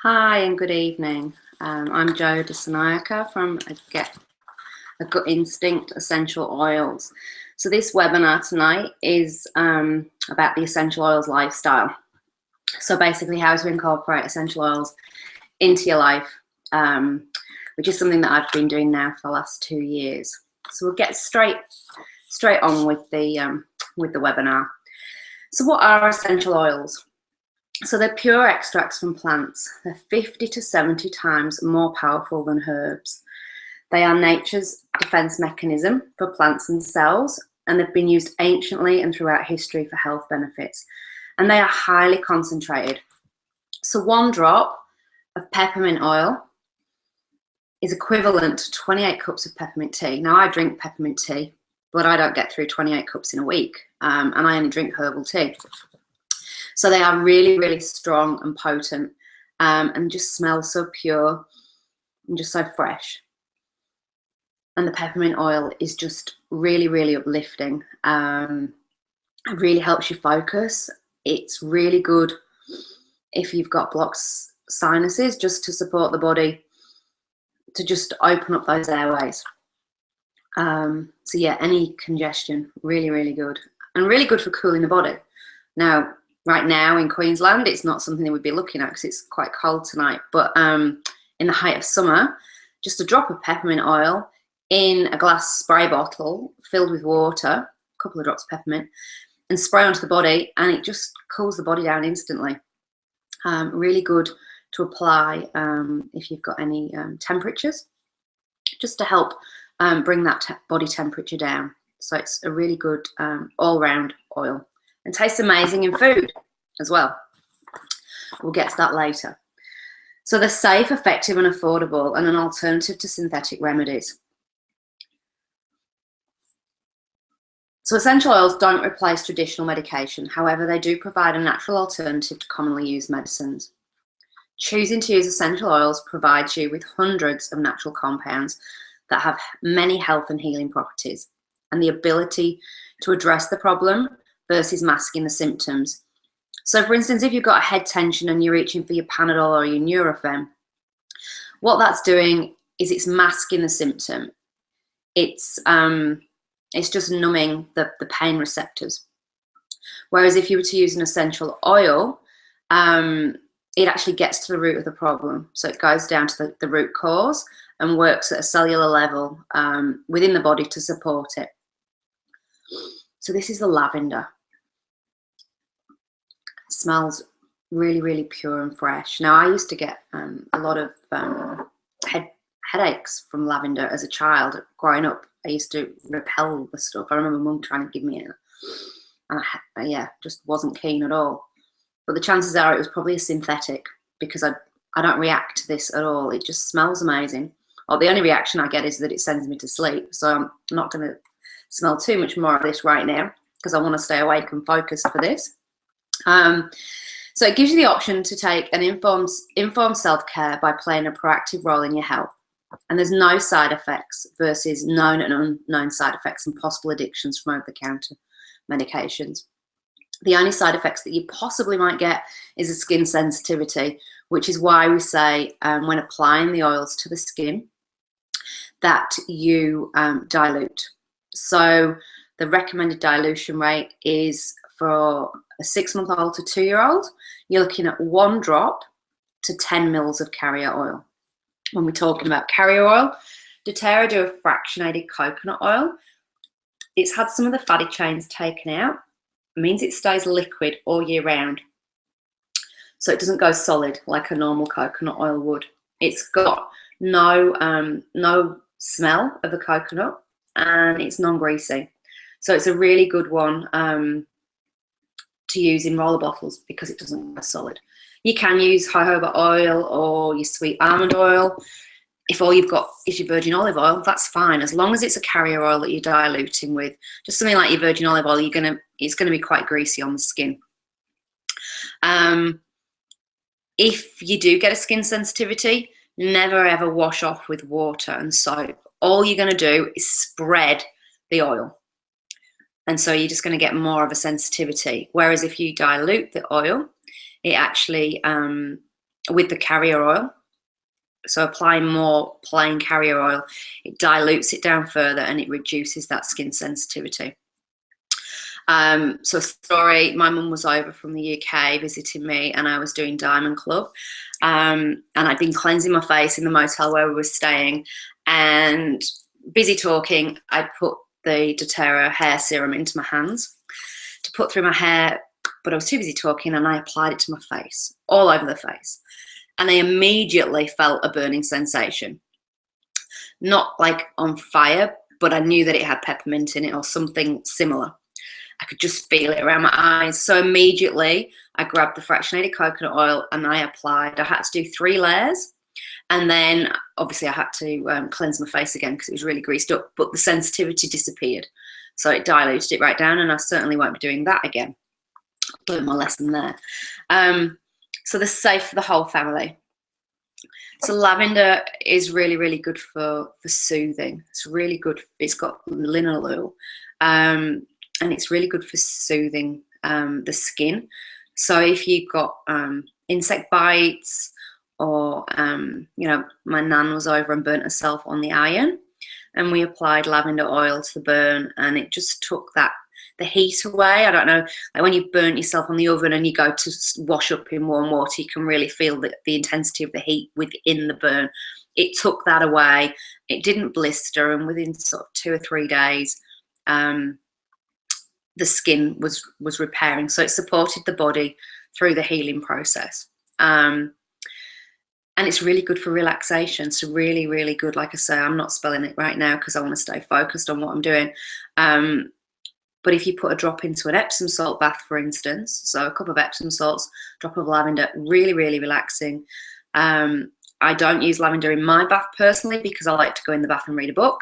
Hi and good evening. I'm Jo Dissanayake from A Gut Instinct Essential Oils. So this webinar tonight is about the essential oils lifestyle. So basically how to incorporate essential oils into your life, which is something that I've been doing now for the last 2 years. So we'll get straight on with the webinar. So what are essential oils? So they're pure extracts from plants. They're 50 to 70 times more powerful than herbs. They are nature's defense mechanism for plants and cells, and they've been used anciently and throughout history for health benefits. And they are highly concentrated. So 1 drop of peppermint oil is equivalent to 28 cups of peppermint tea. Now I drink peppermint tea, but I don't get through 28 cups in a week, and I only drink herbal tea. So they are really, really strong and potent, and just smell so pure and just so fresh. And the peppermint oil is just really, really uplifting. It really helps you focus. It's really good if you've got blocked sinuses, just to support the body to just open up those airways. So yeah, any congestion, really, really good. And really good for cooling the body. Now, right now in Queensland, it's not something that we'd be looking at because it's quite cold tonight. But in the height of summer, just a drop of peppermint oil in a glass spray bottle filled with water, a couple of drops of peppermint, and spray onto the body, and it just cools the body down instantly. Really good to apply if you've got any temperatures, just to help bring that body temperature down. So it's a really good all-round oil. And tastes amazing in food as well. We'll get to that later. So they're safe, effective and affordable, and an alternative to synthetic remedies. So essential oils don't replace traditional medication. However, they do provide a natural alternative to commonly used medicines. Choosing to use essential oils provides you with hundreds of natural compounds that have many health and healing properties, and the ability to address the problem versus masking the symptoms. So for instance, if you've got a head tension and you're reaching for your Panadol or your Nurofen, what that's doing is it's masking the symptom. It's just numbing the pain receptors. Whereas if you were to use an essential oil, it actually gets to the root of the problem. So it goes down to the root cause and works at a cellular level within the body to support it. So this is the lavender. It smells really, really pure and fresh. Now I used to get a lot of headaches from lavender as a child. Growing up, I used to repel the stuff. I remember Mum trying to give me it, and I just wasn't keen at all. But the chances are it was probably a synthetic, because I don't react to this at all. It just smells amazing. Or the only reaction I get is that it sends me to sleep. So I'm not going to smell too much more of this right now, because I want to stay awake and focus for this. So it gives you the option to take an informed self-care by playing a proactive role in your health. And there's no side effects versus known and unknown side effects and possible addictions from over-the-counter medications. The only side effects that you possibly might get is a skin sensitivity, which is why we say when applying the oils to the skin that you dilute. So the recommended dilution rate is for a 6-month-old to 2-year-old, you're looking at 1 drop to 10 mils of carrier oil. When we're talking about carrier oil, doTERRA do a fractionated coconut oil. It's had some of the fatty chains taken out. It means it stays liquid all year round. So it doesn't go solid like a normal coconut oil would. It's got no smell of the coconut, and it's non-greasy. So it's a really good one to use in roller bottles because it doesn't go solid. You can use jojoba oil or your sweet almond oil. If all you've got is your virgin olive oil, that's fine, as long as it's a carrier oil that you're diluting with. Just something like your virgin olive oil, it's gonna be quite greasy on the skin. If you do get a skin sensitivity, never ever wash off with water and soap. All you're gonna do is spread the oil. And so you're just gonna get more of a sensitivity. Whereas if you dilute the oil, it actually with the carrier oil. So applying more plain carrier oil, it dilutes it down further and it reduces that skin sensitivity. So story, my mum was over from the UK visiting me and I was doing Diamond Club. And I'd been cleansing my face in the motel where we were staying, and busy talking, I put the doTERRA hair serum into my hands to put through my hair, but I was too busy talking and I applied it to my face, all over the face. And I immediately felt a burning sensation. Not like on fire, but I knew that it had peppermint in it or something similar. I could just feel it around my eyes. So immediately I grabbed the fractionated coconut oil and I applied. I had to do 3 layers. And then obviously I had to cleanse my face again because it was really greased up, but the sensitivity disappeared. So it diluted it right down, and I certainly won't be doing that again. Learned my lesson there. So they're safe for the whole family. So lavender is really, really good for soothing. It's really good. It's got linalool, and it's really good for soothing the skin. So if you've got insect bites, or you know, my nan was over and burnt herself on the iron, and we applied lavender oil to the burn, and it just took the heat away. I don't know, like when you've burnt yourself on the oven and you go to wash up in warm water, you can really feel the intensity of the heat within the burn. It took that away. It didn't blister, and within sort of 2 or 3 days, the skin was repairing. So it supported the body through the healing process. And it's really good for relaxation. So really, really good. Like I say, I'm not spelling it right now because I want to stay focused on what I'm doing. But if you put a drop into an Epsom salt bath, for instance, so a cup of Epsom salts, drop of lavender, really, really relaxing. I don't use lavender in my bath personally because I like to go in the bath and read a book.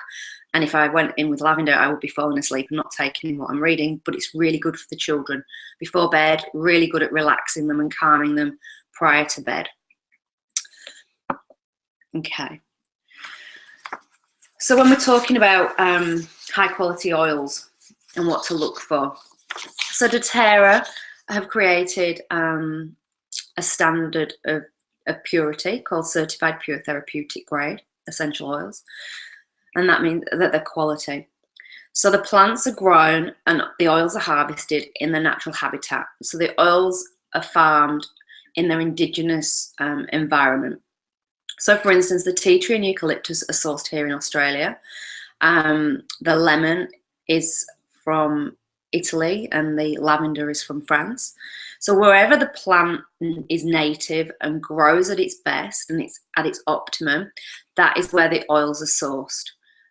And if I went in with lavender, I would be falling asleep and not taking in what I'm reading. But it's really good for the children before bed, really good at relaxing them and calming them prior to bed. Okay. So when we're talking about high quality oils and what to look for, so doTERRA have created a standard of purity called Certified Pure Therapeutic Grade essential oils, and that means that they're quality. So the plants are grown and the oils are harvested in the natural habitat. So the oils are farmed in their indigenous environment. So for instance, the tea tree and eucalyptus are sourced here in Australia. The lemon is from Italy and the lavender is from France. So wherever the plant is native and grows at its best and it's at its optimum, that is where the oils are sourced,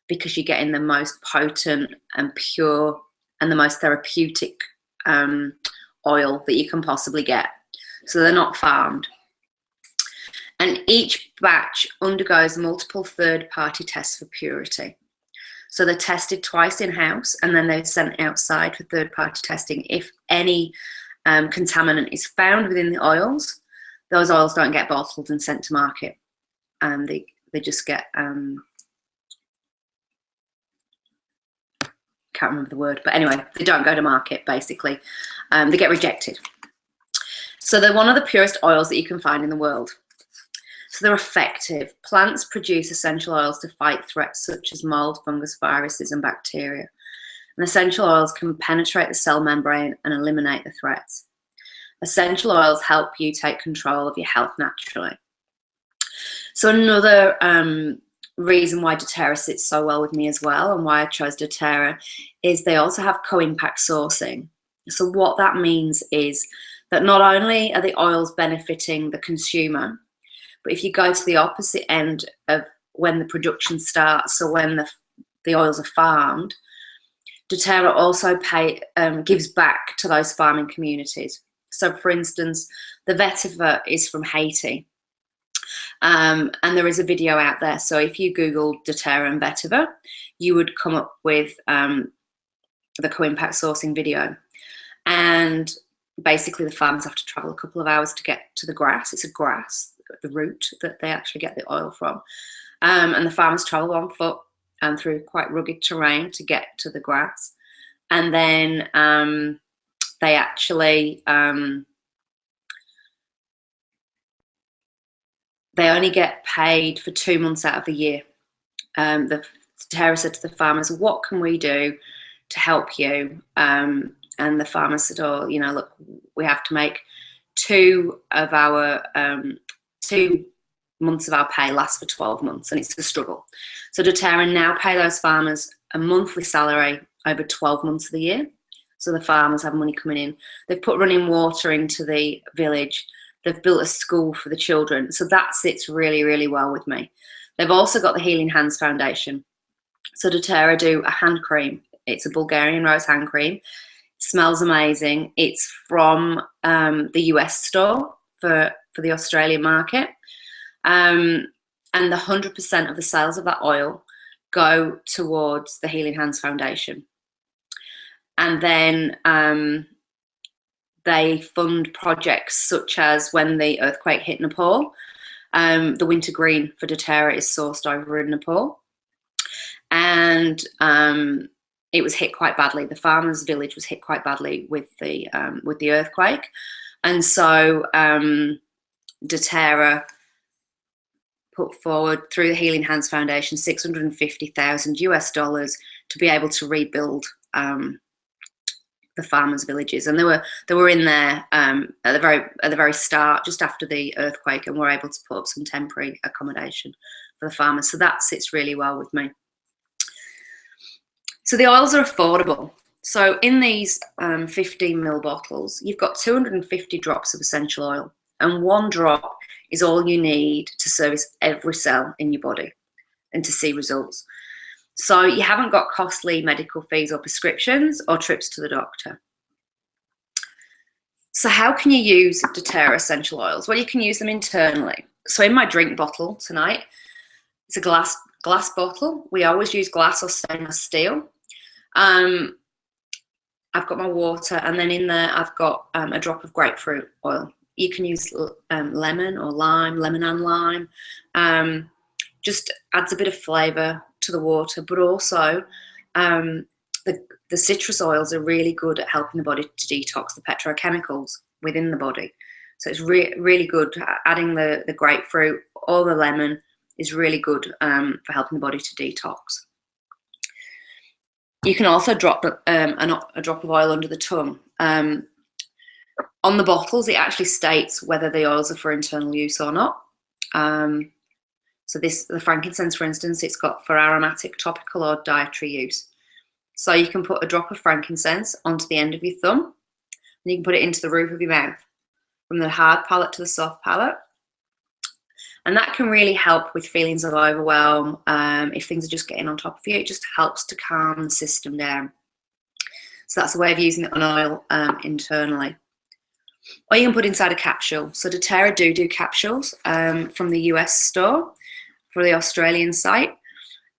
because you're getting the most potent and pure and the most therapeutic oil that you can possibly get. So they're not farmed. And each batch undergoes multiple third-party tests for purity. So they're tested twice in-house, and then they're sent outside for third-party testing. If any contaminant is found within the oils, those oils don't get bottled and sent to market. They just get, can't remember the word, but anyway, they don't go to market, basically. They get rejected. So they're one of the purest oils that you can find in the world. So they're effective. Plants produce essential oils to fight threats such as mold, fungus, viruses, and bacteria. And essential oils can penetrate the cell membrane and eliminate the threats. Essential oils help you take control of your health naturally. So another reason why doTERRA sits so well with me as well, and why I chose doTERRA, is they also have co-impact sourcing. So what that means is that not only are the oils benefiting the consumer, but if you go to the opposite end of when the production starts, so when the oils are farmed, doTERRA also gives back to those farming communities. So for instance, the vetiver is from Haiti. And there is a video out there. So if you Google doTERRA and vetiver, you would come up with the co-impact sourcing video. And basically the farmers have to travel a couple of hours to get to the grass. It's a grass, the root that they actually get the oil from. And the farmers travel on foot and through quite rugged terrain to get to the grass. And then they actually they only get paid for 2 months out of the year. The doTERRA said to the farmers, what can we do to help you? And the farmers said, oh, you know, look, we have to make 2 months of our pay last for 12 months, and it's a struggle. So doTERRA now pay those farmers a monthly salary over 12 months of the year. So the farmers have money coming in. They've put running water into the village. They've built a school for the children. So that sits really, really well with me. They've also got the Healing Hands Foundation. So doTERRA do a hand cream. It's a Bulgarian rose hand cream. It smells amazing. It's from the US store for the Australian market. And the 100% of the sales of that oil go towards the Healing Hands Foundation. And then they fund projects such as when the earthquake hit Nepal, the winter green for doTERRA is sourced over in Nepal. And it was hit quite badly. The farmers' village was hit quite badly with the earthquake. And so doTERRA put forward through the Healing Hands Foundation $650,000 to be able to rebuild the farmers' villages, and they were in there at the very start, just after the earthquake, and were able to put up some temporary accommodation for the farmers. So that sits really well with me. So the oils are affordable. So in these 15 ml bottles, you've got 250 drops of essential oil, and 1 drop is all you need to service every cell in your body and to see results. So you haven't got costly medical fees or prescriptions or trips to the doctor. So how can you use doTERRA essential oils? Well, you can use them internally. So in my drink bottle tonight, it's a glass bottle. We always use glass or stainless steel. I've got my water, and then in there I've got a drop of grapefruit oil. You can use lemon or lime, lemon and lime. Just adds a bit of flavour to the water, but also the citrus oils are really good at helping the body to detox the petrochemicals within the body. So it's really good. Adding the grapefruit or the lemon is really good for helping the body to detox. You can also drop a drop of oil under the tongue. On the bottles, it actually states whether the oils are for internal use or not. So the frankincense, for instance, it's got for aromatic, topical, or dietary use. So you can put a drop of frankincense onto the end of your thumb, and you can put it into the roof of your mouth, from the hard palate to the soft palate. And that can really help with feelings of overwhelm. If things are just getting on top of you, it just helps to calm the system down. So that's a way of using it on oil internally. Or you can put inside a capsule. So doTERRA do capsules from the US store for the Australian site.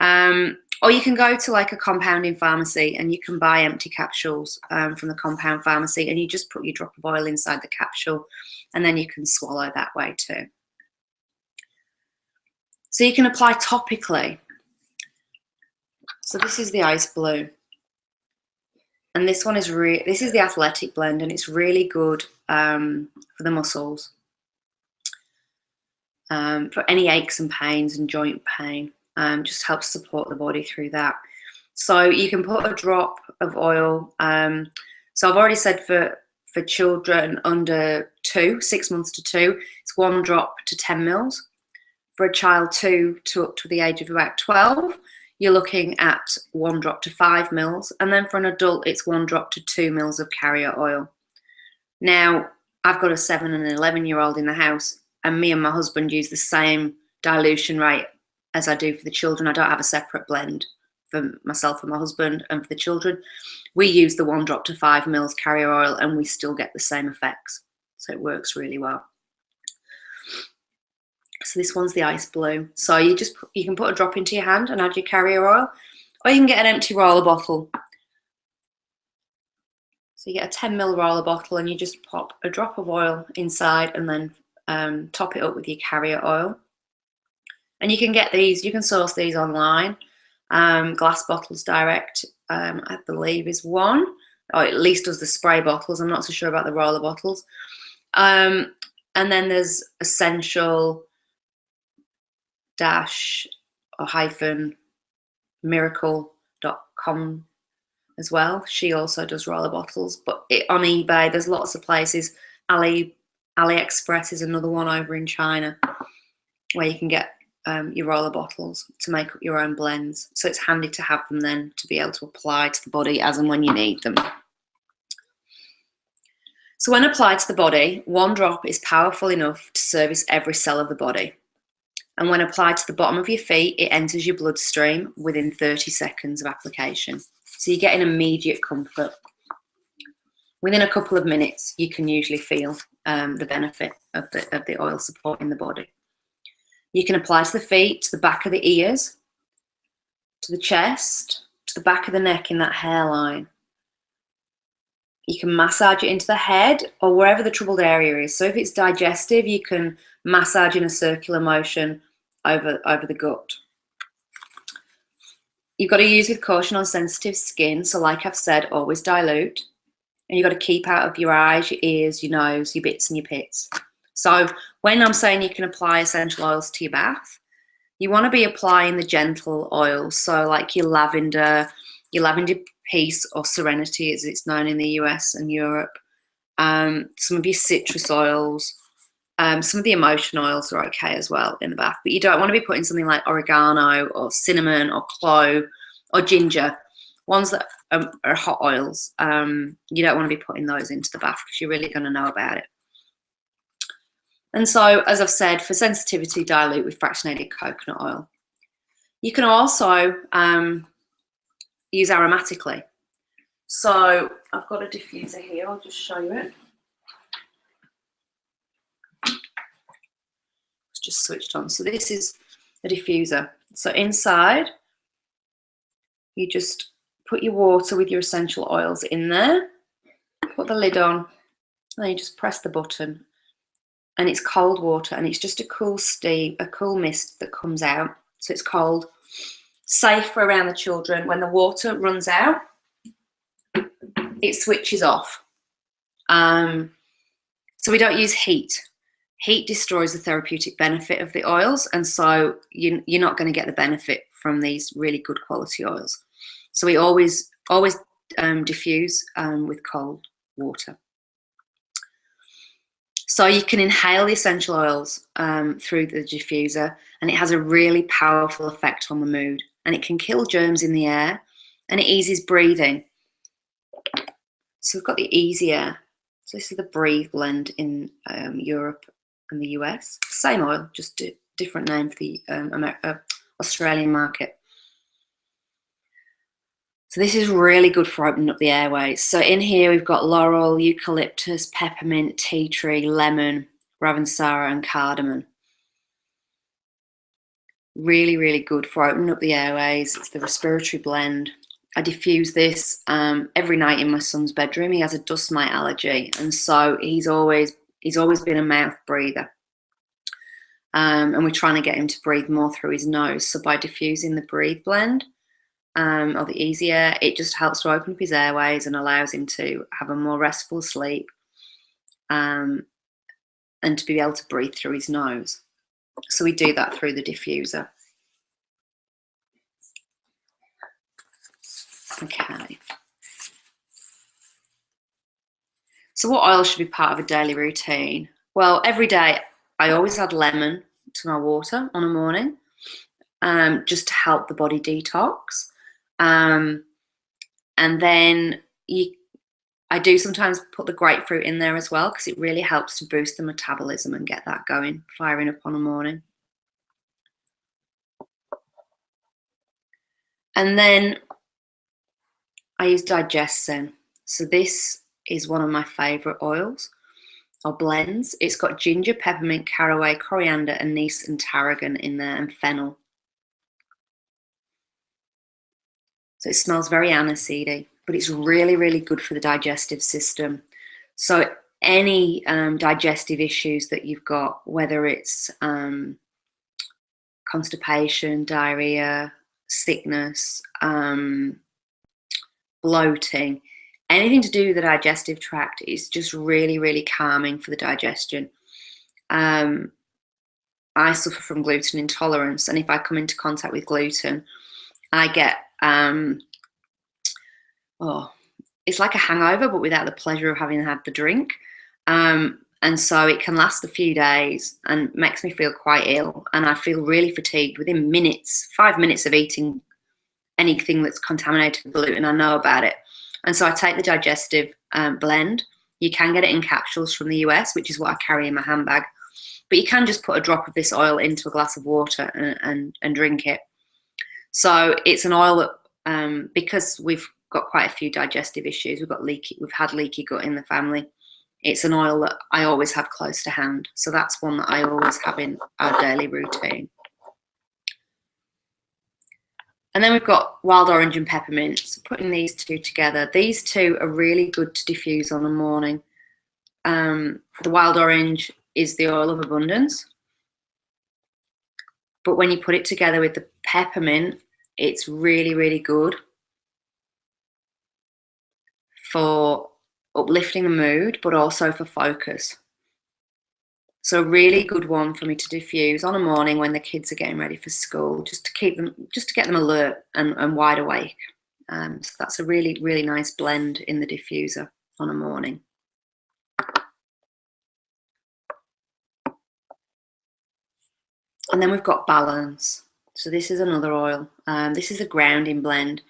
Or you can go to like a compounding pharmacy and you can buy empty capsules from the compound pharmacy, and you just put your drop of oil inside the capsule, and then you can swallow that way too. So you can apply topically. So this is the Ice Blue. And this one is this is the Athletic blend, and it's really good for the muscles, for any aches and pains and joint pain. Just helps support the body through that. So you can put a drop of oil. So I've already said for children under 6 months to 2, it's 1 drop to 10 mils. For a child 2 to up to the age of about 12, you're looking at 1 drop to 5 mils. And then for an adult, it's 1 drop to 2 mils of carrier oil. Now, I've got a 7 and an 11-year-old in the house, and me and my husband use the same dilution rate as I do for the children. I don't have a separate blend for myself and my husband, and for the children. We use the 1 drop to 5 mils carrier oil, and we still get the same effects. So it works really well. So this one's the Ice Blue. So you can put a drop into your hand and add your carrier oil, or you can get an empty roller bottle. So you get a 10 ml roller bottle, and you just pop a drop of oil inside, and then top it up with your carrier oil. And you can get these, you can source these online. Glass Bottles Direct, I believe, is one, or at least does the spray bottles. I'm not so sure about the roller bottles. And then there's Essential dash or hyphen miracle.com as well. She also does roller bottles, but on eBay, there's lots of places. AliExpress is another one over in China where you can get your roller bottles to make up your own blends. So it's handy to have them then to be able to apply to the body as and when you need them. So when applied to the body, one drop is powerful enough to service every cell of the body. And when applied to the bottom of your feet, it enters your bloodstream within 30 seconds of application. So you get an immediate comfort. Within a couple of minutes, you can usually feel the benefit of the oil supporting the body. You can apply to the feet, to the back of the ears, to the chest, to the back of the neck in that hairline. You can massage it into the head or wherever the troubled area is. So if it's digestive, you can massage in a circular motion over the gut. You've got to use with caution on sensitive skin. So like I've said, always dilute. And you've got to keep out of your eyes, your ears, your nose, your bits and your pits. So when I'm saying you can apply essential oils to your bath, you want to be applying the gentle oils. So like your lavender peace or serenity as it's known in the US and Europe. Some of your citrus oils. Some of the emotion oils are okay as well in the bath, but you don't want to be putting something like oregano or cinnamon or clove or ginger, ones that are hot oils. You don't want to be putting those into the bath because you're really going to know about it. And so, as I've said, for sensitivity, dilute with fractionated coconut oil. You can also use aromatically. So I've got a diffuser here, I'll just show you it. It's just switched on. So this is a diffuser. So inside, you just put your water with your essential oils in there, put the lid on, and then you just press the button. And it's cold water, and it's just a cool steam, a cool mist that comes out. So it's cold, safe for around the children. When the water runs out, it switches off. So we don't use heat. Heat destroys the therapeutic benefit of the oils, and so you're not going to get the benefit from these really good quality oils. So we always diffuse with cold water. So you can inhale the essential oils through the diffuser, and it has a really powerful effect on the mood, and it can kill germs in the air, and it eases breathing. So we've got the Easy Air. So this is the Breathe blend in Europe and the US. Same oil, just a different name for the Australian market. So this is really good for opening up the airways. So in here we've got laurel, eucalyptus, peppermint, tea tree, lemon, ravensara and cardamom. Really, really good for opening up the airways. It's the respiratory blend. I diffuse this every night in my son's bedroom. He has a dust mite allergy, and so he's always been a mouth breather. And we're trying to get him to breathe more through his nose. So by diffusing the Breathe blend, or the Easy Air, it just helps to open up his airways and allows him to have a more restful sleep and to be able to breathe through his nose. So we do that through the diffuser. Okay. So what oil should be part of a daily routine? Well, every day I always add lemon to my water on a morning, just to help the body detox. And then I do sometimes put the grapefruit in there as well, because it really helps to boost the metabolism and get that going, firing up on a morning. And then I use Digestin. So this is one of my favourite oils or blends. It's got ginger, peppermint, caraway, coriander, anise and tarragon in there, and fennel. So it smells very aniseedy, but it's really, really good for the digestive system. So any digestive issues that you've got, whether it's constipation, diarrhea, sickness, bloating, anything to do with the digestive tract is just really, really calming for the digestion. I suffer from gluten intolerance, and if I come into contact with gluten, I get it's like a hangover, but without the pleasure of having had the drink. And so it can last a few days and makes me feel quite ill. And I feel really fatigued within minutes, 5 minutes of eating anything that's contaminated with gluten. I know about it. And so I take the digestive blend. You can get it in capsules from the US, which is what I carry in my handbag. But you can just put a drop of this oil into a glass of water and drink it. So it's an oil that, because we've got quite a few digestive issues, we've had leaky gut in the family. It's an oil that I always have close to hand. So that's one that I always have in our daily routine. And then we've got wild orange and peppermint. So putting these two together, these two are really good to diffuse on a morning. The wild orange is the oil of abundance. But when you put it together with the peppermint, it's really, really good for uplifting the mood, but also for focus. So a really good one for me to diffuse on a morning when the kids are getting ready for school, just to get them alert and wide awake. So that's a really, really nice blend in the diffuser on a morning. And then we've got balance. So this is another oil. This is a grounding blend.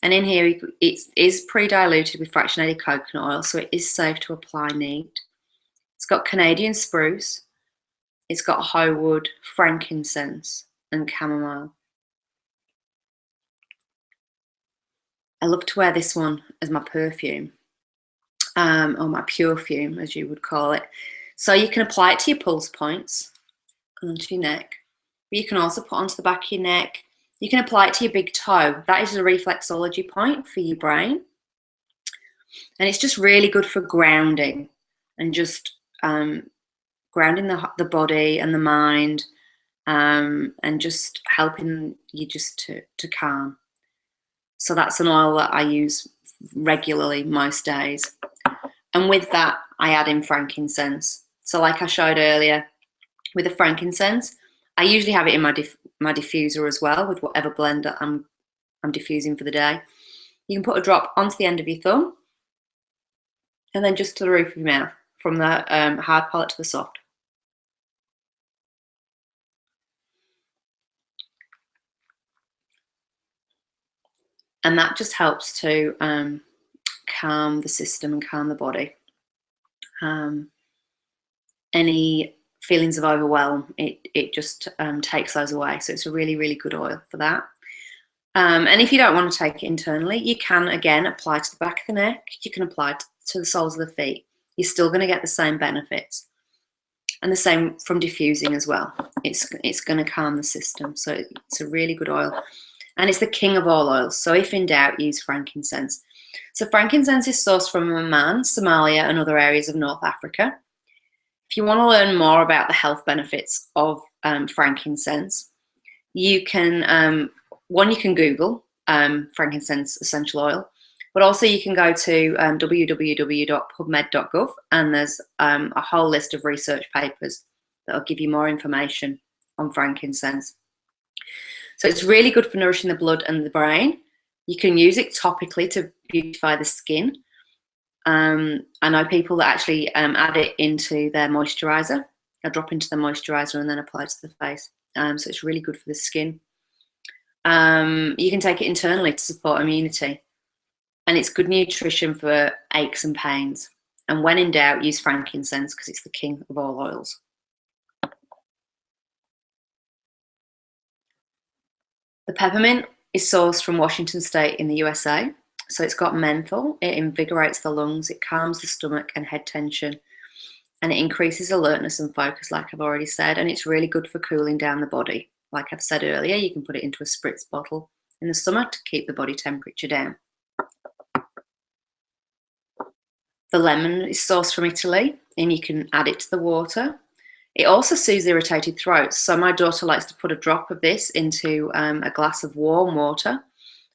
And in here, it is pre-diluted with fractionated coconut oil, so it is safe to apply neat. It's got Canadian spruce. It's got Howood, frankincense, and chamomile. I love to wear this one as my perfume, or my perfume, as you would call it. So you can apply it to your pulse points onto your neck, but you can also put onto the back of your neck. You can apply it to your big toe. That is a reflexology point for your brain. And it's just really good for grounding and just grounding the body and the mind, and just helping you just to calm. So that's an oil that I use regularly most days. And with that, I add in frankincense. So like I showed earlier, with the frankincense, I usually have it in my diffuser as well, with whatever blend that I'm diffusing for the day. You can put a drop onto the end of your thumb, and then just to the roof of your mouth, from the hard palate to the soft. And that just helps to calm the system and calm the body. Any feelings of overwhelm, it just takes those away. So it's a really, really good oil for that. And if you don't want to take it internally, you can, again, apply to the back of the neck. You can apply to the soles of the feet. You're still going to get the same benefits. And the same from diffusing as well. It's going to calm the system. So it's a really good oil. And it's the king of all oils. So if in doubt, use frankincense. So frankincense is sourced from Oman, Somalia, and other areas of North Africa. If you want to learn more about the health benefits of frankincense, you can, you can Google frankincense essential oil, but also you can go to www.pubmed.gov, and there's a whole list of research papers that will give you more information on frankincense. So it's really good for nourishing the blood and the brain. You can use it topically to beautify the skin. I know people that actually add it into their moisturizer. A drop into the moisturizer and then apply it to the face. So it's really good for the skin. You can take it internally to support immunity. And it's good nutrition for aches and pains. And when in doubt, use frankincense because it's the king of all oils. The peppermint is sourced from Washington State in the USA. So it's got menthol, it invigorates the lungs, it calms the stomach and head tension, and it increases alertness and focus, like I've already said, and it's really good for cooling down the body. Like I've said earlier, you can put it into a spritz bottle in the summer to keep the body temperature down. The lemon is sourced from Italy, and you can add it to the water. It also soothes irritated throats. So my daughter likes to put a drop of this into a glass of warm water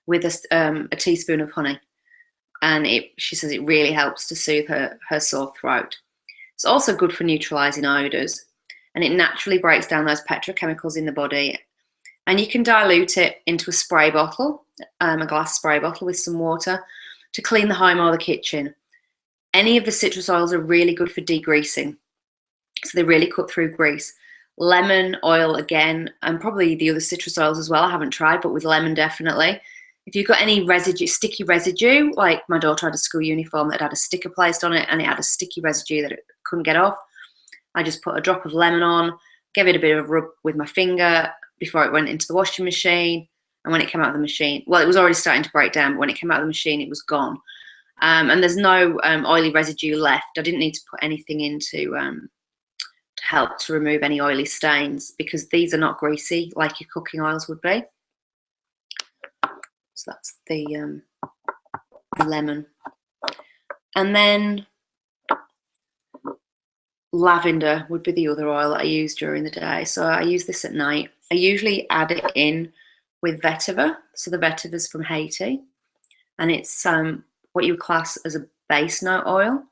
with a teaspoon of honey. And she says it really helps to soothe her sore throat. It's also good for neutralising odours. and it naturally breaks down those petrochemicals in the body. And you can dilute it into a spray bottle, a glass spray bottle with some water to clean the home or the kitchen. Any of the citrus oils are really good for degreasing. So they really cut through grease. Lemon oil again, and probably the other citrus oils as well. I haven't tried, but with lemon definitely. If you've got any residue, sticky residue, like my daughter had a school uniform that had a sticker placed on it and it had a sticky residue that it couldn't get off, I just put a drop of lemon on, gave it a bit of a rub with my finger before it went into the washing machine. And when it came out of the machine, well, it was already starting to break down, but when it came out of the machine, it was gone. And there's no oily residue left. I didn't need to put anything in to help to remove any oily stains, because these are not greasy like your cooking oils would be. So that's the lemon. And then lavender would be the other oil that I use during the day. So I use this at night. I usually add it in with vetiver. So the vetiver is from Haiti, and it's what you would class as a base note oil.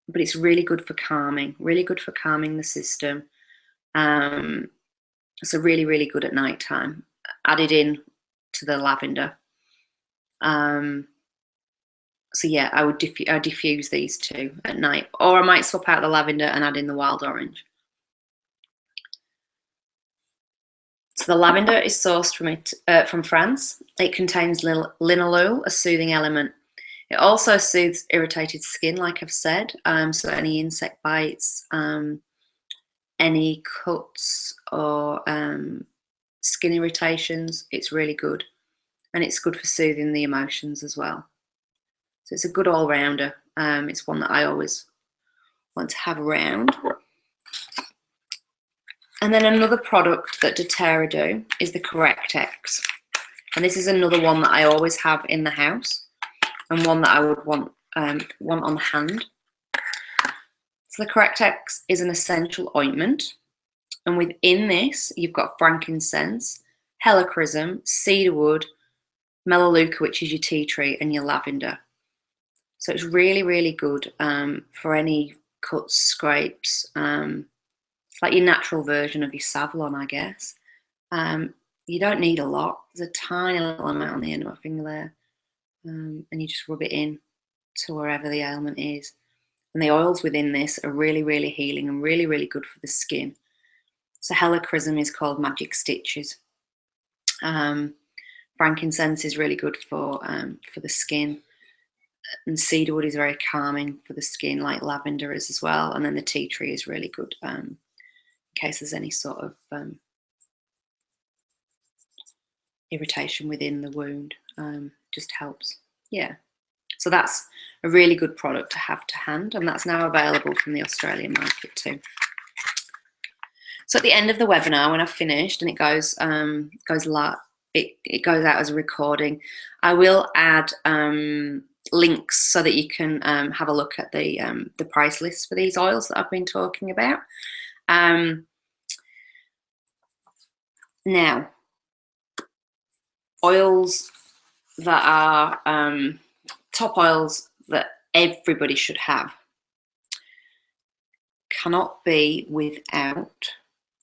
But it's really good for calming, the system. So really, really good at night time. Added in to the lavender. So yeah, I would diffuse these two at night, or I might swap out the lavender and add in the wild orange. So the lavender is sourced from France. It contains linalool, a soothing element. It also soothes irritated skin, like I've said. So any insect bites, any cuts or skin irritations, it's really good. And it's good for soothing the emotions as well. So it's a good all-rounder. It's one that I always want to have around. And then another product that doTERRA do is the Correct-X. And this is another one that I always have in the house, and one that I would want on hand. So the Correct-X is an essential ointment, and within this you've got frankincense, helichrysum, cedarwood, melaleuca, which is your tea tree, and your lavender. So it's really, really good for any cuts, scrapes. It's like your natural version of your Savlon, I guess. You don't need a lot. There's a tiny little amount on the end of my finger there. And you just rub it in to wherever the ailment is. And the oils within this are really, really healing and really, really good for the skin. So helichrysum is called magic stitches. Frankincense is really good for the skin. And cedarwood is very calming for the skin, like lavender is as well. And then the tea tree is really good in case there's any sort of irritation within the wound. Just helps. Yeah. So that's a really good product to have to hand, and that's now available from the Australian market too. So at the end of the webinar, when I've finished and it goes out as a recording, I will add links so that you can have a look at the price list for these oils that I've been talking about. Now, oils that are top oils that everybody should have cannot be without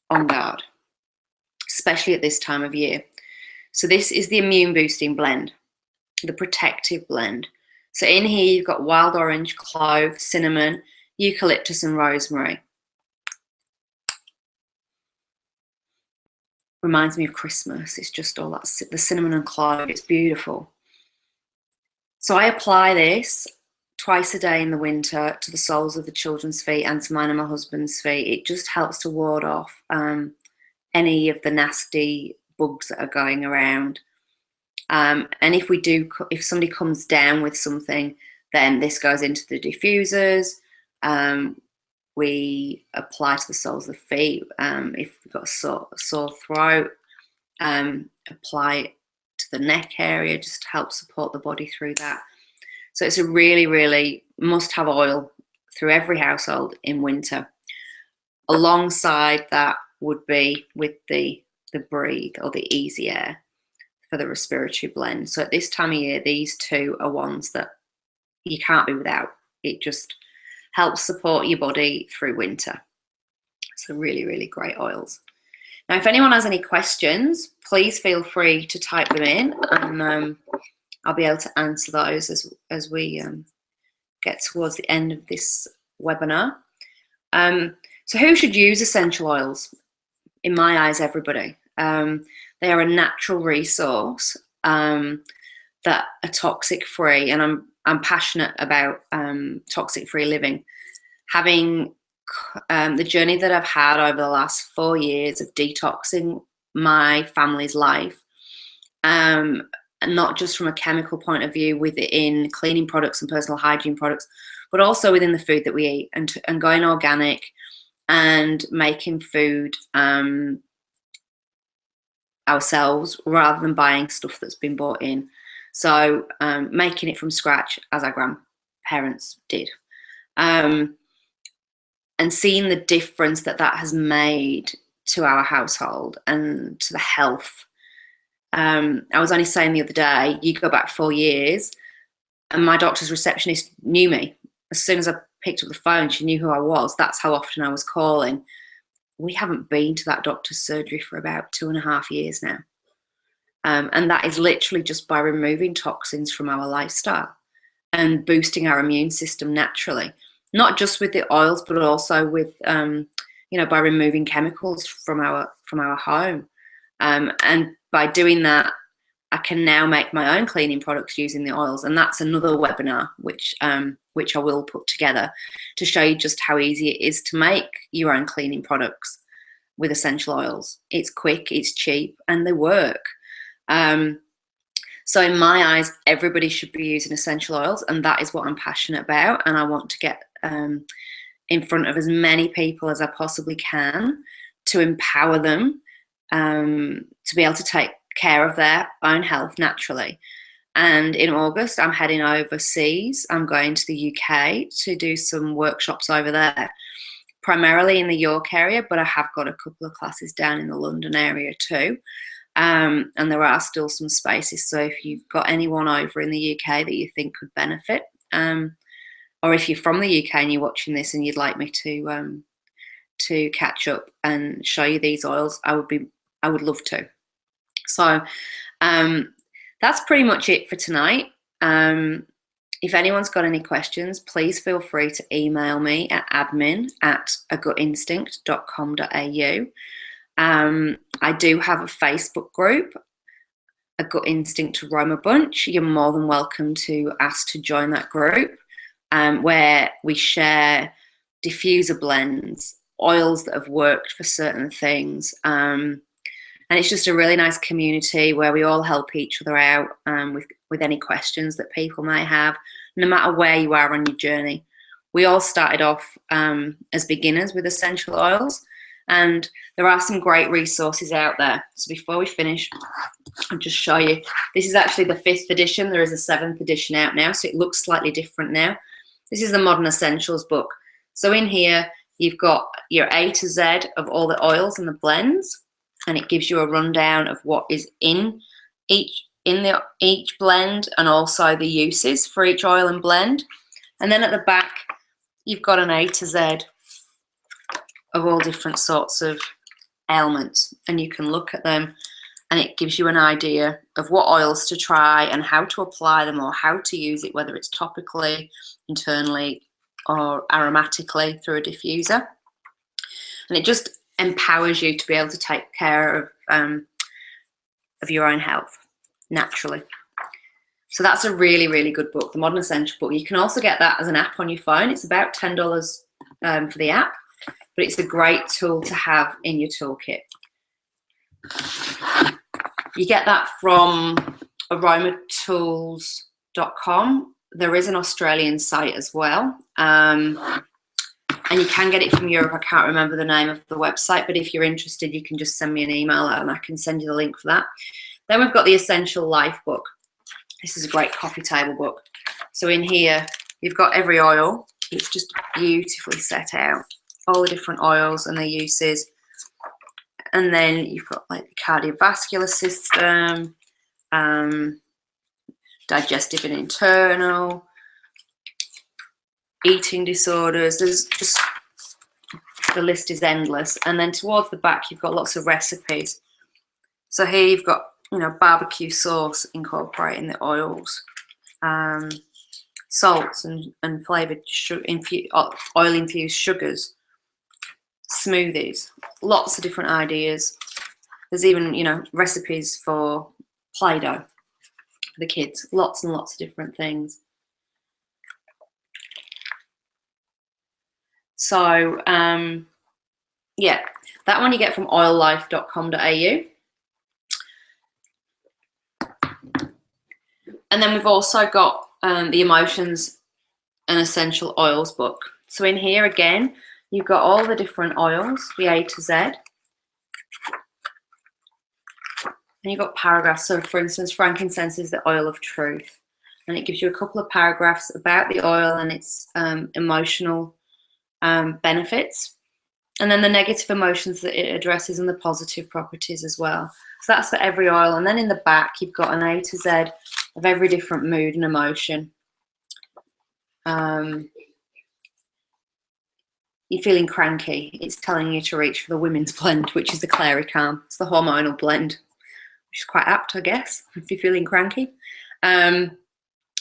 On Guard, especially at this time of year. So this is the immune boosting blend, the protective blend. So in here you've got wild orange, clove, cinnamon, eucalyptus and rosemary. Reminds me of Christmas. It's just all that, the cinnamon and clove. It's beautiful. So I apply this twice a day in the winter to the soles of the children's feet and to mine and my husband's feet. It just helps to ward off any of the nasty bugs that are going around. And if somebody comes down with something, then this goes into the diffusers. We apply to the soles of the feet. If we've got a sore throat, apply it to the neck area, just to help support the body through that. So it's a really, really must-have oil through every household in winter. Alongside that would be with the Breathe or the Easy Air for the respiratory blend. So at this time of year, these two are ones that you can't be without. It just helps support your body through winter. So really, really great oils. Now, if anyone has any questions, please feel free to type them in, and I'll be able to answer those as we get towards the end of this webinar. So who should use essential oils? In my eyes, everybody. They are a natural resource that are toxic free, and I'm passionate about toxic free living. Having the journey that I've had over the last 4 years of detoxing my family's life, and not just from a chemical point of view within cleaning products and personal hygiene products, but also within the food that we eat, and going organic and making food ourselves rather than buying stuff that's been bought in. So making it from scratch, as our grandparents did. And seeing the difference that has made to our household and to the health. I was only saying the other day, you go back 4 years and my doctor's receptionist knew me. As soon as I picked up the phone, she knew who I was. That's how often I was calling. We haven't been to that doctor's surgery for about 2.5 years now. And that is literally just by removing toxins from our lifestyle and boosting our immune system naturally. Not just with the oils, but also with, by removing chemicals from our home. And by doing that, I can now make my own cleaning products using the oils. And that's another webinar, which I will put together to show you just how easy it is to make your own cleaning products with essential oils. It's quick, it's cheap, and they work. So in my eyes, everybody should be using essential oils, and that is what I'm passionate about. And I want to get in front of as many people as I possibly can to empower them to be able to take care of their own health naturally. And in August, I'm heading overseas. I'm going to the UK to do some workshops over there, primarily in the York area, but I have got a couple of classes down in the London area too. And there are still some spaces. So if you've got anyone over in the UK that you think could benefit, or if you're from the UK and you're watching this and you'd like me to catch up and show you these oils, I would love to. So that's pretty much it for tonight. If anyone's got any questions, please feel free to email me at admin@agutinstinct.com.au. I do have a Facebook group, A Gut Instinct Aroma Bunch. You're more than welcome to ask to join that group, where we share diffuser blends, oils that have worked for certain things. And it's just a really nice community where we all help each other out with any questions that people may have, no matter where you are on your journey. We all started off as beginners with essential oils, and there are some great resources out there. So before we finish, I'll just show you. This is actually the 5th edition. There is a 7th edition out now, so it looks slightly different now. This is the Modern Essentials book. So in here, you've got your A to Z of all the oils and the blends, and it gives you a rundown of what is in each blend, and also the uses for each oil and blend. And then at the back, you've got an A to Z of all different sorts of ailments, and you can look at them, and it gives you an idea of what oils to try and how to apply them, or how to use it, whether it's topically, internally, or aromatically through a diffuser. And it just empowers you to be able to take care of your own health naturally. So that's a really, really good book, the Modern Essential book. You can also get that as an app on your phone. It's about $10 for the app, but it's a great tool to have in your toolkit. You get that from aromatools.com. There is an Australian site as well. And you can get it from Europe. I can't remember the name of the website, but if you're interested, you can just send me an email and I can send you the link for that. Then we've got the Essential Life book. This is a great coffee table book. So in here, you've got every oil. It's just beautifully set out. All the different oils and their uses. And then you've got like the cardiovascular system, digestive and internal, eating disorders. There's just the list is endless. And then towards the back, you've got lots of recipes. So here you've got, you know, barbecue sauce incorporating the oils, salts and flavoured oil-infused sugars, smoothies, lots of different ideas. There's even, you know, recipes for Play-Doh for the kids, lots and lots of different things. So, yeah, that one you get from oillife.com.au. And then we've also got the Emotions and Essential Oils book. So in here again, you've got all the different oils, the A to Z. And you've got paragraphs. So for instance, frankincense is the oil of truth. And it gives you a couple of paragraphs about the oil and its emotional benefits. And then the negative emotions that it addresses and the positive properties as well. So that's for every oil. And then in the back, you've got an A to Z of every different mood and emotion. You're feeling cranky, it's telling you to reach for the women's blend, which is the Clary Calm. It's the hormonal blend, which is quite apt, I guess, if you're feeling cranky. So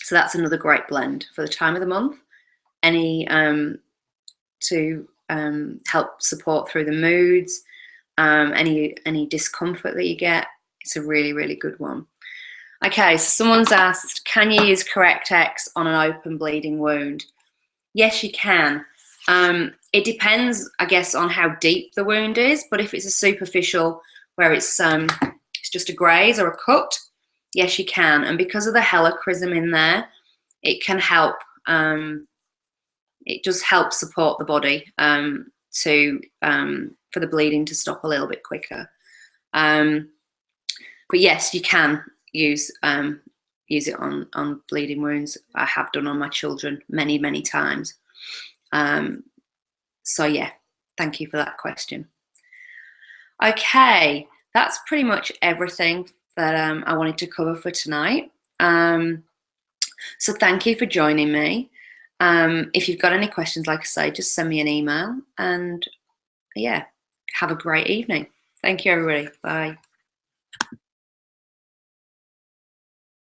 that's another great blend for the time of the month. To help support through the moods, any discomfort that you get. It's a really, really good one. Okay, so someone's asked, can you use Correct-X on an open bleeding wound? Yes, you can. It depends, I guess, on how deep the wound is, but if it's a superficial where it's just a graze or a cut, yes, you can. And because of the helichrysum in there, it can help. It just helps support the body for the bleeding to stop a little bit quicker. But yes, you can use it on bleeding wounds. I have done on my children many, many times. So yeah, thank you for that question. Okay, that's pretty much everything that I wanted to cover for tonight. So thank you for joining me. If you've got any questions, like I say, just send me an email, and yeah, have a great evening. Thank you, everybody. Bye.